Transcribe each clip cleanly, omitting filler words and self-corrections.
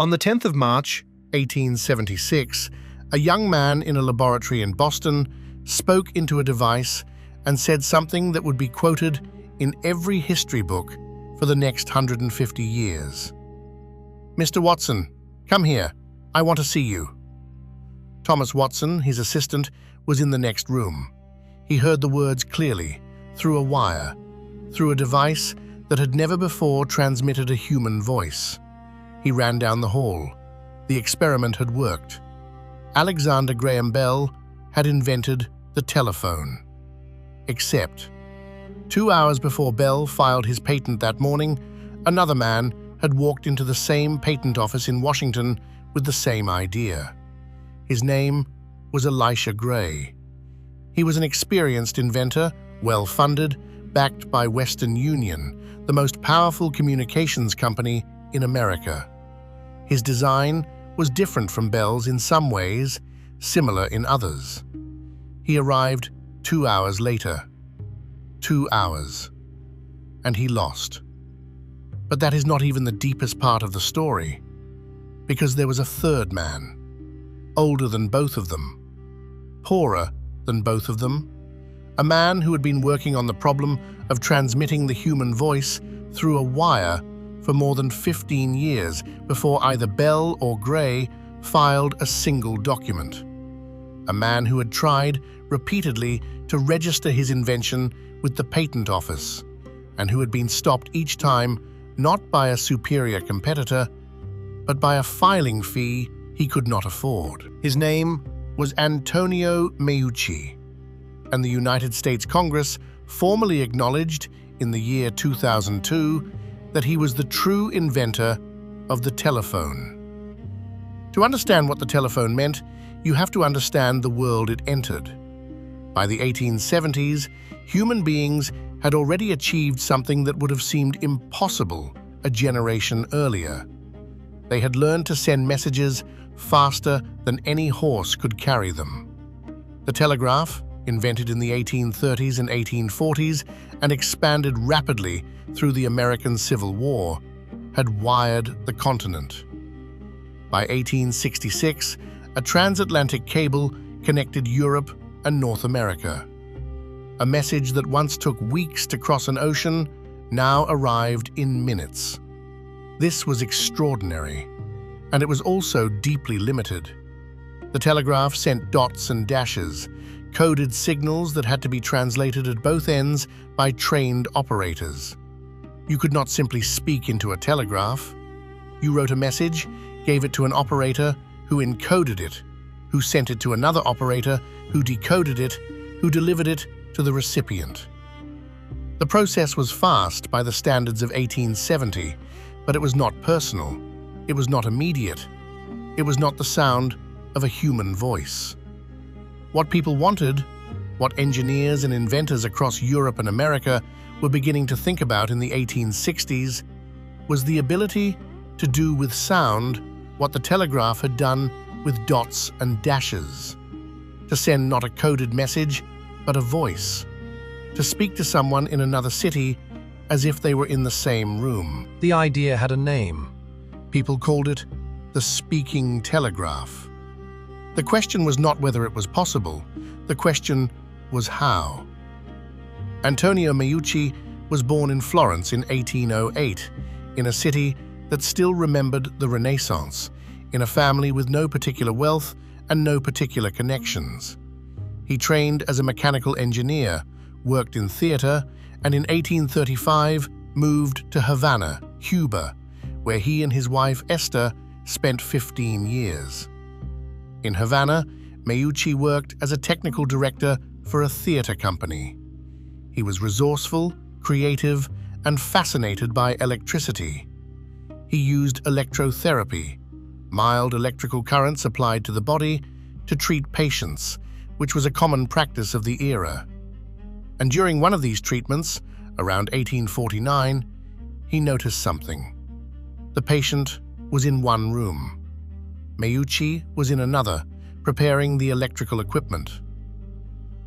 On the 10th of March, 1876, a young man in a laboratory in Boston spoke into a device and said something that would be quoted in every history book for the next 150 years. "Mr. Watson, come here. I want to see you." Thomas Watson, his assistant, was in the next room. He heard the words clearly, through a wire, through a device that had never before transmitted a human voice. He ran down the hall. The experiment had worked. Alexander Graham Bell had invented the telephone. Except, 2 hours before Bell filed his patent that morning, another man had walked into the same patent office in Washington with the same idea. His name was Elisha Gray. He was an experienced inventor, well-funded, backed by Western Union, the most powerful communications company in America. His design was different from Bell's in some ways, similar in others. He arrived 2 hours later. 2 hours. And he lost. But that is not even the deepest part of the story, because there was a third man, older than both of them, poorer than both of them, a man who had been working on the problem of transmitting the human voice through a wire for more than 15 years before either Bell or Gray filed a single document. A man who had tried repeatedly to register his invention with the patent office, and who had been stopped each time not by a superior competitor, but by a filing fee he could not afford. His name was Antonio Meucci, and the United States Congress formally acknowledged in the year 2002 that he was the true inventor of the telephone. To understand what the telephone meant, you have to understand the world it entered. By the 1870s, human beings had already achieved something that would have seemed impossible a generation earlier. They had learned to send messages faster than any horse could carry them. The telegraph, invented in the 1830s and 1840s and expanded rapidly through the American Civil War, had wired the continent. By 1866, a transatlantic cable connected Europe and North America. A message that once took weeks to cross an ocean now arrived in minutes. This was extraordinary, and it was also deeply limited. The telegraph sent dots and dashes, coded signals that had to be translated at both ends by trained operators. You could not simply speak into a telegraph. You wrote a message, gave it to an operator who encoded it, who sent it to another operator who decoded it, who delivered it to the recipient. The process was fast by the standards of 1870, but it was not personal. It was not immediate. It was not the sound of a human voice. What people wanted, what engineers and inventors across Europe and America were beginning to think about in the 1860s, was the ability to do with sound what the telegraph had done with dots and dashes. To send not a coded message, but a voice. To speak to someone in another city as if they were in the same room. The idea had a name. People called it the speaking telegraph. The question was not whether it was possible. The question was how. Antonio Meucci was born in Florence in 1808, in a city that still remembered the Renaissance, in a family with no particular wealth and no particular connections. He trained as a mechanical engineer, worked in theater, and in 1835 moved to Havana, Cuba, where he and his wife Esther spent 15 years. In Havana, Meucci worked as a technical director for a theater company. He was resourceful, creative, and fascinated by electricity. He used electrotherapy, mild electrical currents applied to the body, to treat patients, which was a common practice of the era. And during one of these treatments, around 1849, he noticed something. The patient was in one room. Meucci was in another, preparing the electrical equipment.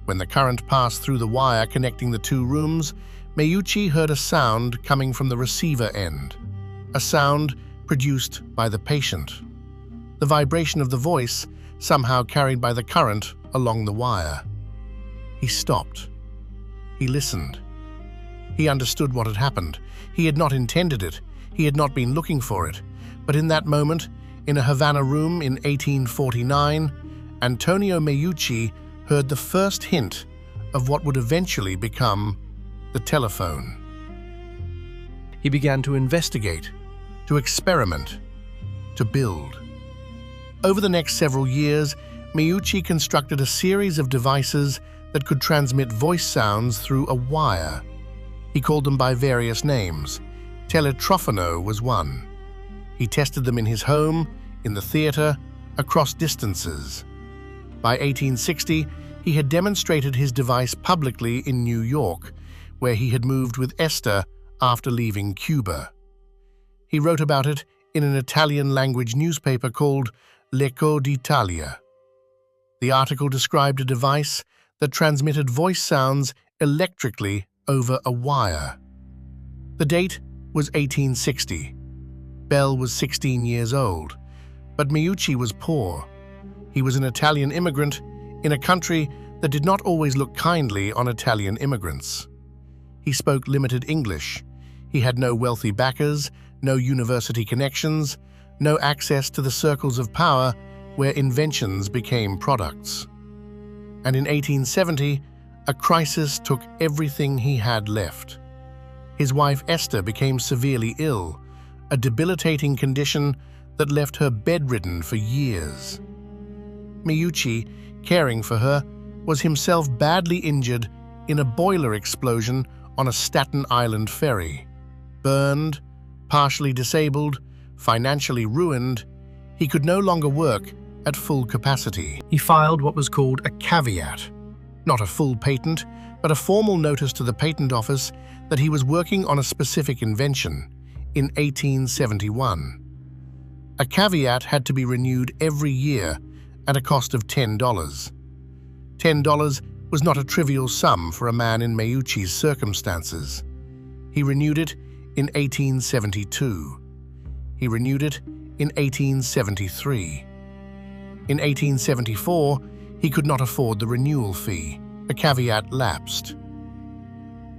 When the current passed through the wire connecting the two rooms, Meucci heard a sound coming from the receiver end, a sound produced by the patient. The vibration of the voice somehow carried by the current along the wire. He stopped. He listened. He understood what had happened. He had not intended it. He had not been looking for it. But in that moment, in a Havana room in 1849, Antonio Meucci heard the first hint of what would eventually become the telephone. He began to investigate, to experiment, to build. Over the next several years, Meucci constructed a series of devices that could transmit voice sounds through a wire. He called them by various names. Teletrofono was one. He tested them in his home, in the theater, across distances. By 1860, he had demonstrated his device publicly in New York, where he had moved with Esther after leaving Cuba. He wrote about it in an Italian-language newspaper called L'Eco d'Italia. The article described a device that transmitted voice sounds electrically over a wire. The date was 1860. Bell was 16 years old, but Meucci was poor. He was an Italian immigrant in a country that did not always look kindly on Italian immigrants. He spoke limited English. He had no wealthy backers, no university connections, no access to the circles of power where inventions became products. And in 1870, a crisis took everything he had left. His wife Esther became severely ill, a debilitating condition that left her bedridden for years. Meucci, caring for her, was himself badly injured in a boiler explosion on a Staten Island ferry. Burned, partially disabled, financially ruined, he could no longer work at full capacity. He filed what was called a caveat, not a full patent, but a formal notice to the patent office that he was working on a specific invention in 1871. A caveat had to be renewed every year at a cost of $10. $10 was not a trivial sum for a man in Meucci's circumstances. He renewed it in 1872. He renewed it in 1873. In 1874, he could not afford the renewal fee. The caveat lapsed.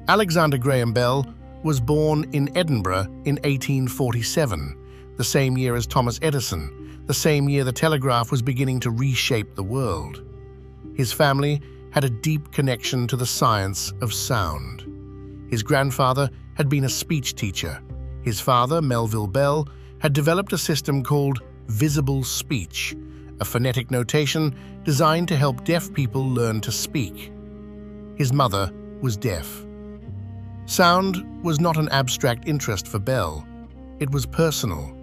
Alexander Graham Bell was born in Edinburgh in 1847, the same year as Thomas Edison, the same year the telegraph was beginning to reshape the world. His family had a deep connection to the science of sound. His grandfather had been a speech teacher. His father, Melville Bell, had developed a system called visible speech, a phonetic notation designed to help deaf people learn to speak. His mother was deaf. Sound was not an abstract interest for Bell. It was personal.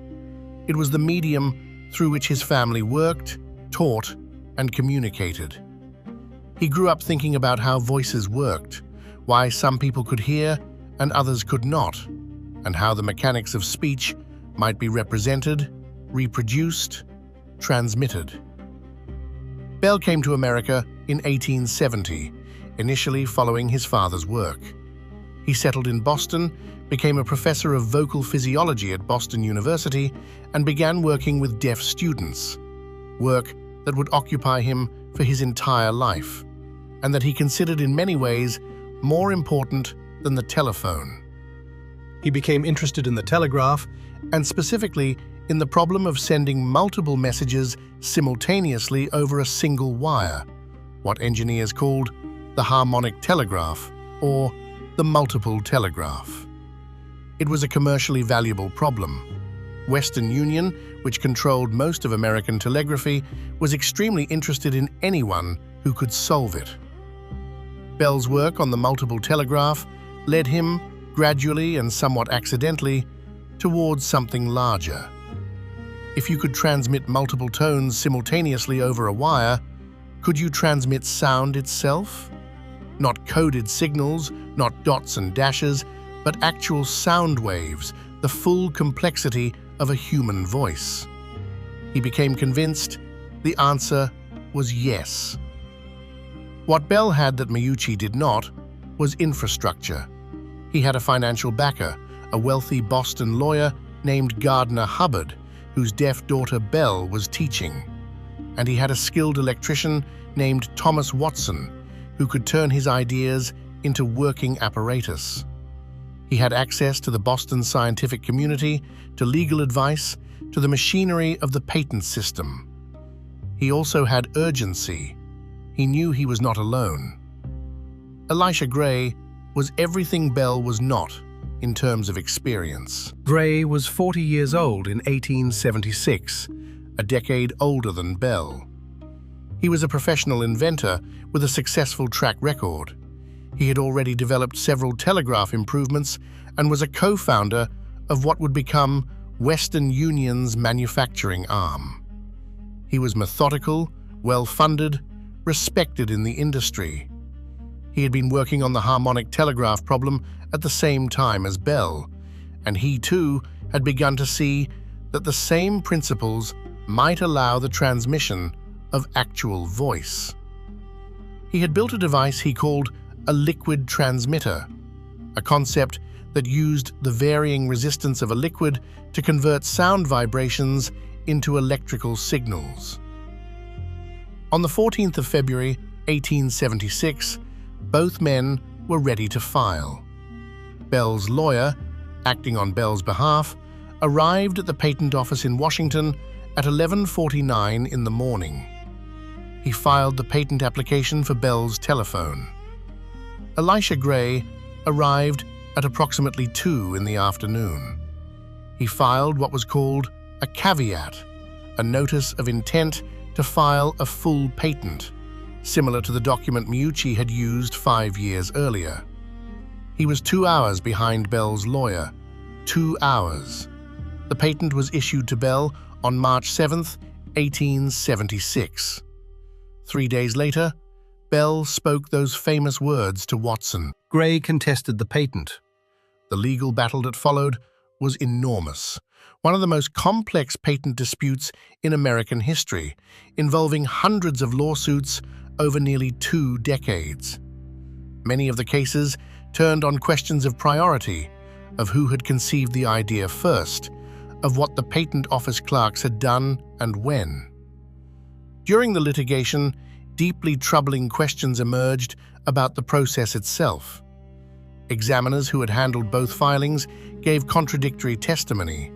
It was the medium through which his family worked, taught, and communicated. He grew up thinking about how voices worked, why some people could hear and others could not, and how the mechanics of speech might be represented, reproduced, transmitted. Bell came to America in 1870, initially following his father's work. He settled in Boston, became a professor of vocal physiology at Boston University, and began working with deaf students, work that would occupy him for his entire life, and that he considered in many ways more important than the telephone. He became interested in the telegraph, and specifically in the problem of sending multiple messages simultaneously over a single wire, what engineers called the harmonic telegraph, or the multiple telegraph. It was a commercially valuable problem. Western Union, which controlled most of American telegraphy, was extremely interested in anyone who could solve it. Bell's work on the multiple telegraph led him, gradually and somewhat accidentally, towards something larger. If you could transmit multiple tones simultaneously over a wire, could you transmit sound itself? Not coded signals, not dots and dashes, but actual sound waves, the full complexity of a human voice. He became convinced the answer was yes. What Bell had that Meucci did not was infrastructure. He had a financial backer, a wealthy Boston lawyer named Gardner Hubbard, whose deaf daughter Belle was teaching. And he had a skilled electrician named Thomas Watson, who could turn his ideas into working apparatus. He had access to the Boston scientific community, to legal advice, to the machinery of the patent system. He also had urgency. He knew he was not alone. Elisha Gray was everything Bell was not in terms of experience. Gray was 40 years old in 1876, a decade older than Bell. He was a professional inventor with a successful track record. He had already developed several telegraph improvements and was a co-founder of what would become Western Union's manufacturing arm. He was methodical, well-funded, respected in the industry. He had been working on the harmonic telegraph problem at the same time as Bell, and he too had begun to see that the same principles might allow the transmission of actual voice. He had built a device he called a liquid transmitter, a concept that used the varying resistance of a liquid to convert sound vibrations into electrical signals. On the 14th of February, 1876, both men were ready to file. Bell's lawyer, acting on Bell's behalf, arrived at the patent office in Washington at 11:49 in the morning. He filed the patent application for Bell's telephone. Elisha Gray arrived at approximately 2 in the afternoon. He filed what was called a caveat, a notice of intent to file a full patent, similar to the document Meucci had used 5 years earlier. He was 2 hours behind Bell's lawyer. 2 hours. The patent was issued to Bell on March 7, 1876. 3 days later, Bell spoke those famous words to Watson. Gray contested the patent. The legal battle that followed was enormous, one of the most complex patent disputes in American history, involving hundreds of lawsuits over nearly 2 decades. Many of the cases turned on questions of priority, of who had conceived the idea first, of what the patent office clerks had done and when. During the litigation, deeply troubling questions emerged about the process itself. Examiners who had handled both filings gave contradictory testimony.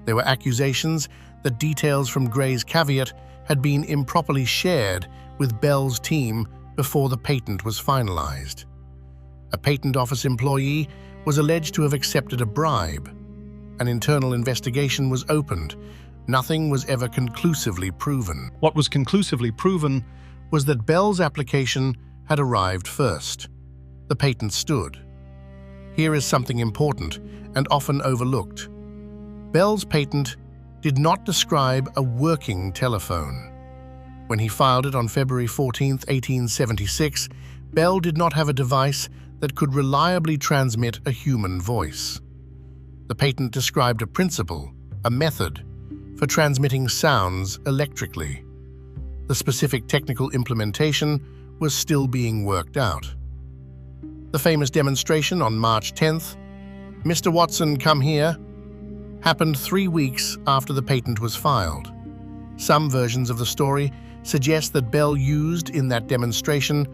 There were accusations that details from Gray's caveat had been improperly shared with Bell's team before the patent was finalized. A patent office employee was alleged to have accepted a bribe. An internal investigation was opened. Nothing was ever conclusively proven. What was conclusively proven was that Bell's application had arrived first. The patent stood. Here is something important and often overlooked. Bell's patent did not describe a working telephone. When he filed it on February 14, 1876, Bell did not have a device that could reliably transmit a human voice. The patent described a principle, a method, for transmitting sounds electrically. The specific technical implementation was still being worked out. The famous demonstration on March 10th, "Mr. Watson, come here," happened 3 weeks after the patent was filed. Some versions of the story suggest that Bell used in that demonstration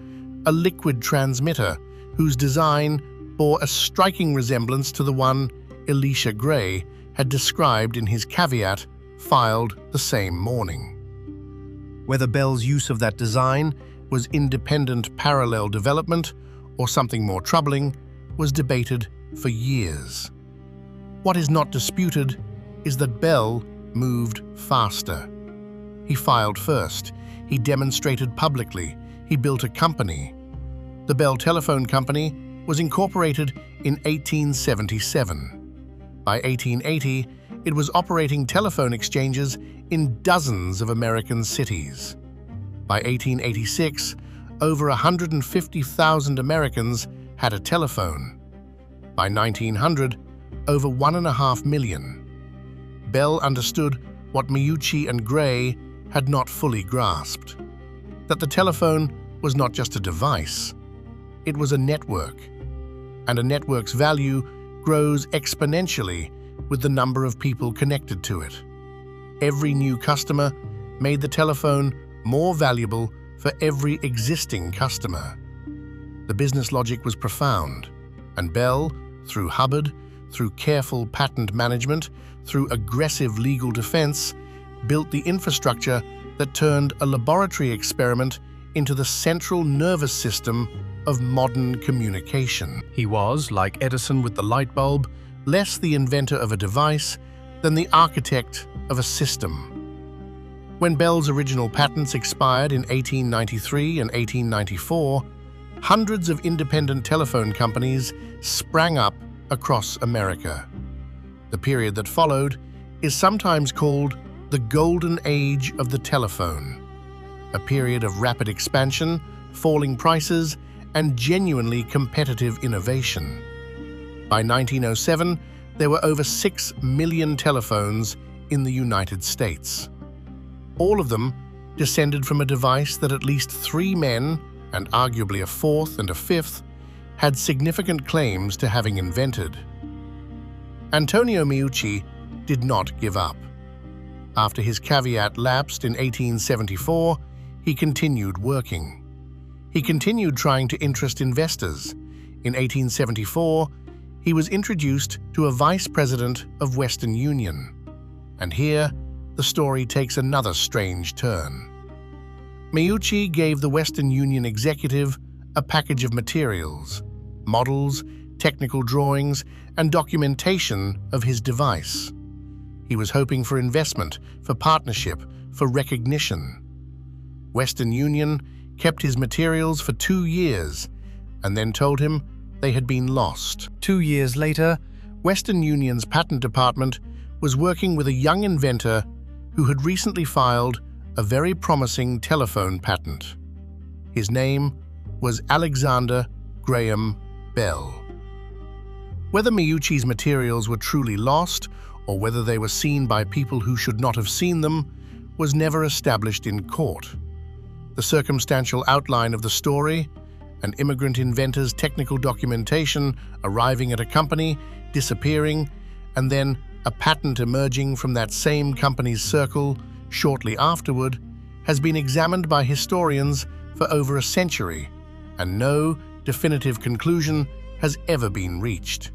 a liquid transmitter whose design bore a striking resemblance to the one Elisha Gray had described in his caveat filed the same morning. Whether Bell's use of that design was independent parallel development or something more troubling was debated for years. What is not disputed is that Bell moved faster. He filed first. He demonstrated publicly. He built a company. The Bell Telephone Company was incorporated in 1877. By 1880, it was operating telephone exchanges in dozens of American cities. By 1886, over 150,000 Americans had a telephone. By 1900, over 1.5 million. Bell understood what Meucci and Gray had not fully grasped, that the telephone was not just a device, it was a network, and a network's value grows exponentially with the number of people connected to it. Every new customer made the telephone more valuable for every existing customer. The business logic was profound, and Bell, through Hubbard, through careful patent management, through aggressive legal defense, built the infrastructure that turned a laboratory experiment into the central nervous system of modern communication. He was, like Edison with the light bulb, less the inventor of a device than the architect of a system. When Bell's original patents expired in 1893 and 1894, hundreds of independent telephone companies sprang up across America. The period that followed is sometimes called the Golden Age of the telephone, a period of rapid expansion, falling prices, and genuinely competitive innovation. By 1907, there were over 6 million telephones in the United States. All of them descended from a device that at least 3 men, and arguably a 4th and a 5th, had significant claims to having invented. Antonio Meucci did not give up. After his caveat lapsed in 1874, he continued working. He continued trying to interest investors. In 1874, he was introduced to a vice president of Western Union. And here, the story takes another strange turn. Meucci gave the Western Union executive a package of materials, models, technical drawings, and documentation of his device. He was hoping for investment, for partnership, for recognition. Western Union kept his materials for 2 years and then told him they had been lost. 2 years later, Western Union's patent department was working with a young inventor who had recently filed a very promising telephone patent. His name was Alexander Graham Bell. Whether Meucci's materials were truly lost or whether they were seen by people who should not have seen them was never established in court. The circumstantial outline of the story, an immigrant inventor's technical documentation arriving at a company, disappearing, and then a patent emerging from that same company's circle shortly afterward, has been examined by historians for over a century, and no definitive conclusion has ever been reached.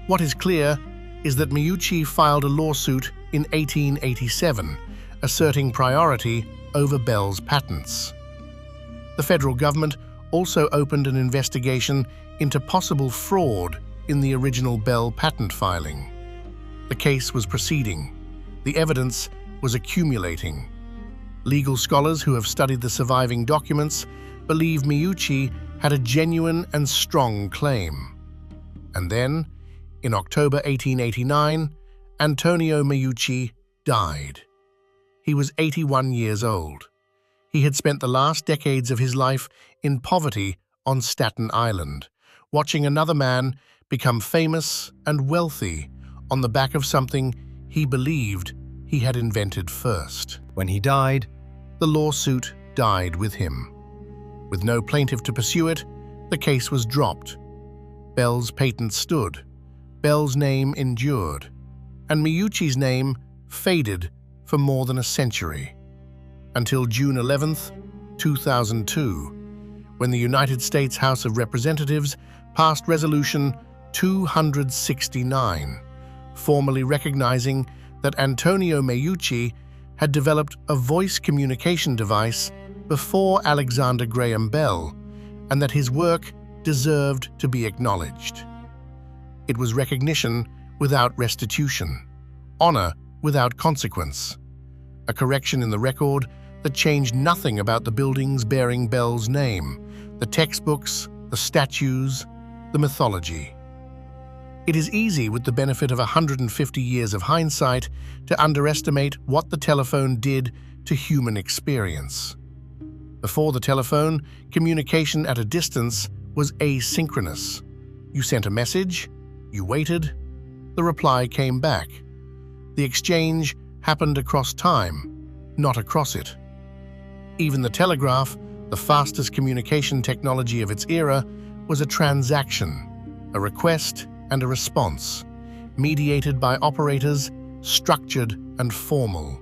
What is clear is that Meucci filed a lawsuit in 1887, asserting priority over Bell's patents. The federal government also opened an investigation into possible fraud in the original Bell patent filing. The case was proceeding. The evidence was accumulating. Legal scholars who have studied the surviving documents believe Meucci had a genuine and strong claim. And then, in October 1889, Antonio Meucci died. He was 81 years old. He had spent the last decades of his life in poverty on Staten Island, watching another man become famous and wealthy on the back of something he believed he had invented first. When he died, the lawsuit died with him. With no plaintiff to pursue it, the case was dropped. Bell's patent stood. Bell's name endured. And Meucci's name faded for more than a century. Until June 11, 2002, when the United States House of Representatives passed Resolution 269, formally recognizing that Antonio Meucci had developed a voice communication device before Alexander Graham Bell, and that his work deserved to be acknowledged. It was recognition without restitution, honor without consequence, a correction in the record that changed nothing about the buildings bearing Bell's name, the textbooks, the statues, the mythology. It is easy, with the benefit of 150 years of hindsight, to underestimate what the telephone did to human experience. Before the telephone, communication at a distance was asynchronous. You sent a message, you waited, the reply came back. The exchange happened across time, not across it. Even the telegraph, the fastest communication technology of its era, was a transaction, a request and a response, mediated by operators, structured and formal.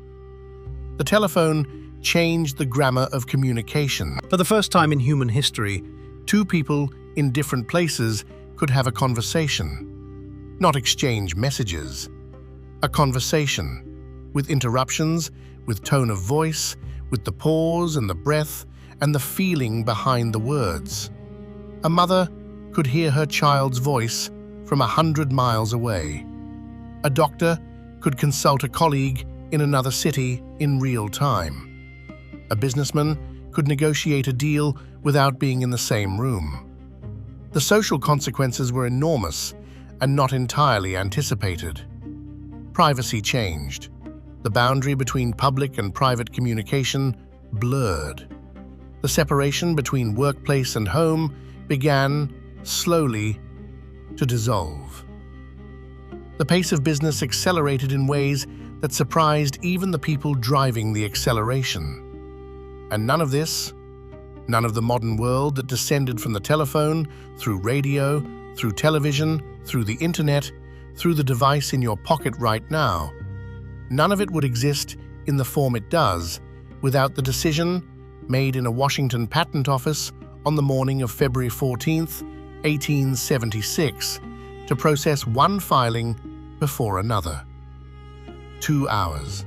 The telephone changed the grammar of communication. For the first time in human history, Two people in different places could have a conversation, not exchange messages. A conversation, with interruptions, with tone of voice, with the pause and the breath and the feeling behind the words. A mother could hear her child's voice from 100 miles away. A doctor could consult a colleague in another city in real time. A businessman could negotiate a deal without being in the same room. The social consequences were enormous and not entirely anticipated. Privacy changed. The boundary between public and private communication blurred. The separation between workplace and home began, slowly, to dissolve. The pace of business accelerated in ways that surprised even the people driving the acceleration. And none of this, none of the modern world that descended from the telephone, through radio, through television, through the internet, through the device in your pocket right now, none of it would exist in the form it does without the decision made in a Washington patent office on the morning of February 14th, 1876, to process one filing before another. 2 hours.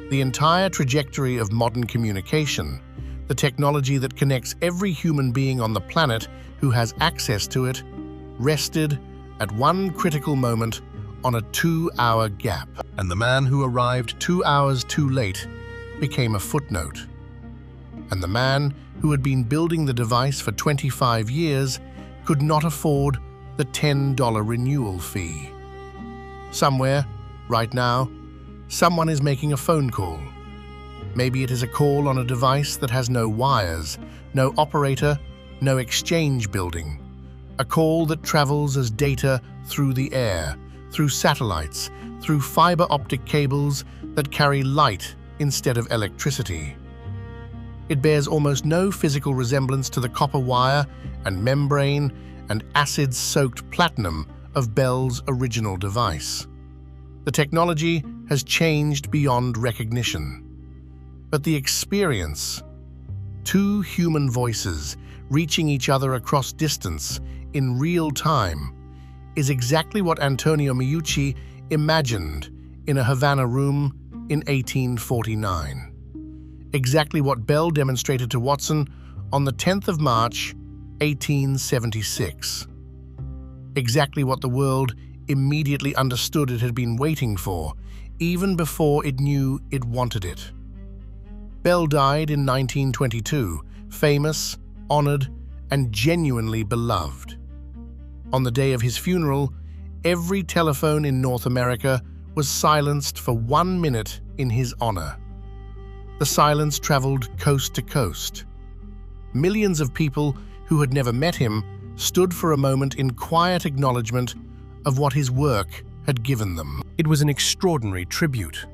The entire trajectory of modern communication, the technology that connects every human being on the planet who has access to it, rested at one critical moment on a 2-hour gap. And the man who arrived 2 hours too late became a footnote. And the man who had been building the device for 25 years could not afford the $10 renewal fee. Somewhere, right now, someone is making a phone call. Maybe it is a call on a device that has no wires, no operator, no exchange building. A call that travels as data through the air, through satellites, through fiber optic cables that carry light instead of electricity. It bears almost no physical resemblance to the copper wire and membrane and acid-soaked platinum of Bell's original device. The technology has changed beyond recognition. But the experience, two human voices reaching each other across distance in real time, is exactly what Antonio Meucci imagined in a Havana room in 1849. Exactly what Bell demonstrated to Watson on the 10th of March, 1876. Exactly what the world immediately understood it had been waiting for, even before it knew it wanted it. Bell died in 1922, famous, honored, and genuinely beloved. On the day of his funeral, every telephone in North America was silenced for 1 minute in his honor. The silence traveled coast to coast. Millions of people who had never met him stood for a moment in quiet acknowledgement of what his work had given them. it was an extraordinary tribute.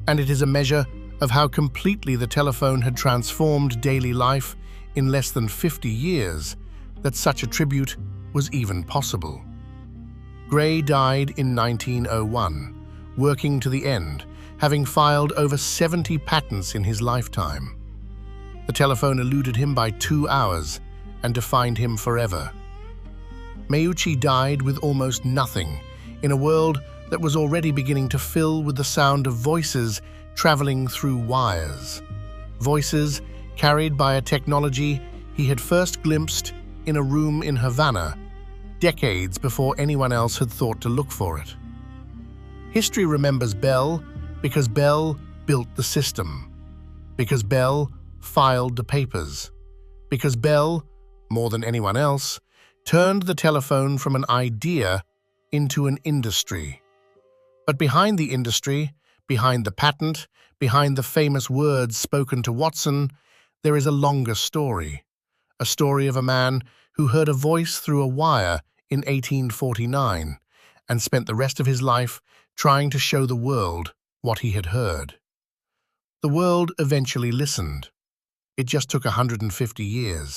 And it is a measure of how completely the telephone had transformed daily life in less than 50 years that such a tribute was even possible. Gray died in 1901, working to the end, having filed over 70 patents in his lifetime. The telephone eluded him by 2 hours and defined him forever. Meucci died with almost nothing, in a world that was already beginning to fill with the sound of voices traveling through wires. Voices carried by a technology he had first glimpsed in a room in Havana, decades before anyone else had thought to look for it. History remembers Bell because Bell built the system, because Bell filed the papers, because Bell, more than anyone else, turned the telephone from an idea into an industry. But behind the industry, behind the patent, behind the famous words spoken to Watson, there is a longer story. A story of a man who heard a voice through a wire in 1849 and spent the rest of his life trying to show the world what he had heard. The world eventually listened. It just took 150 years.